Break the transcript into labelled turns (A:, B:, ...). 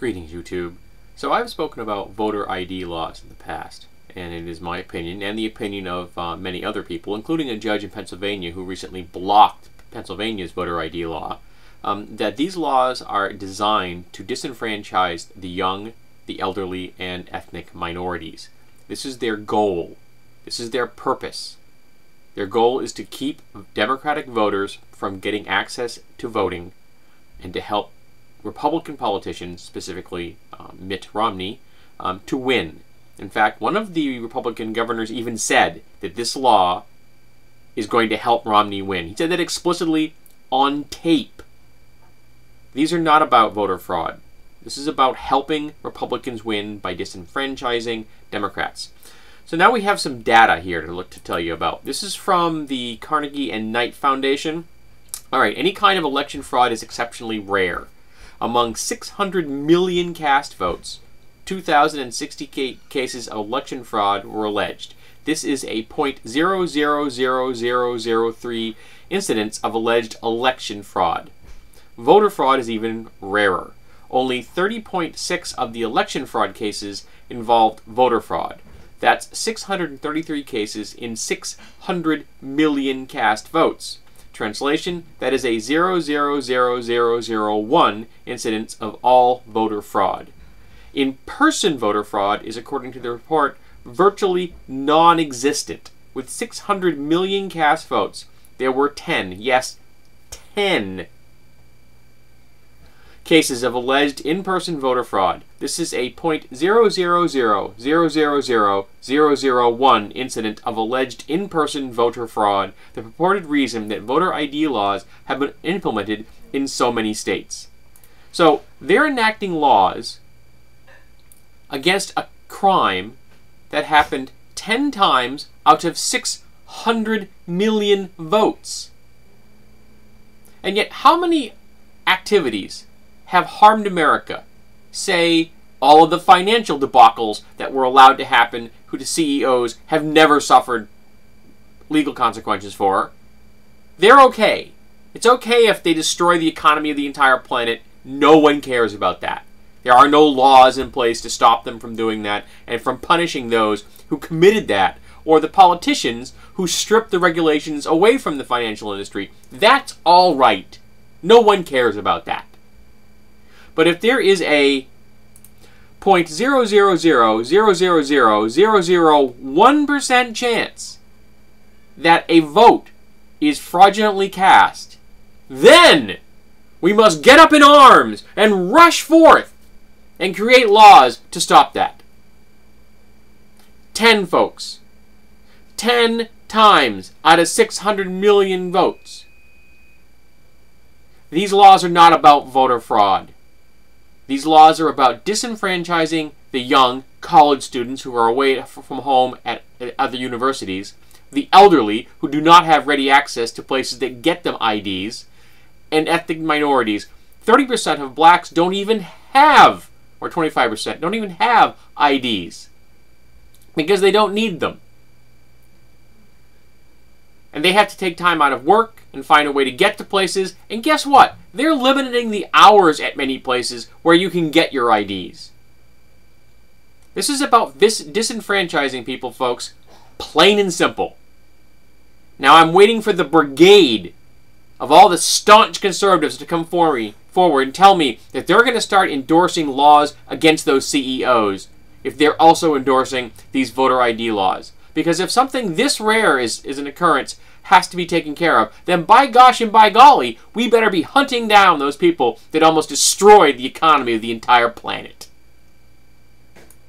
A: Greetings, YouTube. So I've spoken about voter ID laws in the past, and it is my opinion, and the opinion of many other people, including a judge in Pennsylvania who recently blocked Pennsylvania's voter ID law, that these laws are designed to disenfranchise the young, the elderly, and ethnic minorities. This is their goal. This is their purpose. Their goal is to keep Democratic voters from getting access to voting and to help Republican politicians, specifically Mitt Romney, to win. In fact, one of the Republican governors even said that this law is going to help Romney win. He said that explicitly on tape. These are not about voter fraud. This is about helping Republicans win by disenfranchising Democrats. So now we have some data here to tell you about. This is from the Carnegie and Knight Foundation. All right, any kind of election fraud is exceptionally rare. Among 600 million cast votes, 2,060 cases of election fraud were alleged. This is a 0.000003 incidence of alleged election fraud. Voter fraud is even rarer. Only 30.6 of the election fraud cases involved voter fraud. That's 633 cases in 600 million cast votes. Translation, that is a 0.00001 incidence of all voter fraud. In-person voter fraud is, according to the report, virtually non-existent. With 600 million cast votes, there were 10, yes, 10 cases of alleged in-person voter fraud. This is a 0.000000001 incident of alleged in-person voter fraud, the purported reason that voter ID laws have been implemented in so many states. So they're enacting laws against a crime that happened 10 times out of 600 million votes. And yet, how many activities have harmed America? Say, all of the financial debacles that were allowed to happen, who the CEOs have never suffered legal consequences for. They're okay. It's okay if they destroy the economy of the entire planet. No one cares about that. There are no laws in place to stop them from doing that and from punishing those who committed that, or the politicians who stripped the regulations away from the financial industry. That's all right. No one cares about that. But if there is a 0.000000001% chance that a vote is fraudulently cast, then we must get up in arms and rush forth and create laws to stop that. 10 folks. 10 times out of 600 million votes. These laws are not about voter fraud. These laws are about disenfranchising the young college students who are away from home at other universities, the elderly who do not have ready access to places that get them IDs, and ethnic minorities. 30% of blacks don't even have, or 25% don't even have IDs because they don't need them. And they have to take time out of work and find a way to get to places. And guess what? They're limiting the hours at many places where you can get your IDs. This is about disenfranchising people, folks. Plain and simple. Now I'm waiting for the brigade of all the staunch conservatives to come forward and tell me that they're going to start endorsing laws against those CEOs if they're also endorsing these voter ID laws. Because if something this rare is an occurrence, has to be taken care of, then by gosh and by golly, we better be hunting down those people that almost destroyed the economy of the entire planet.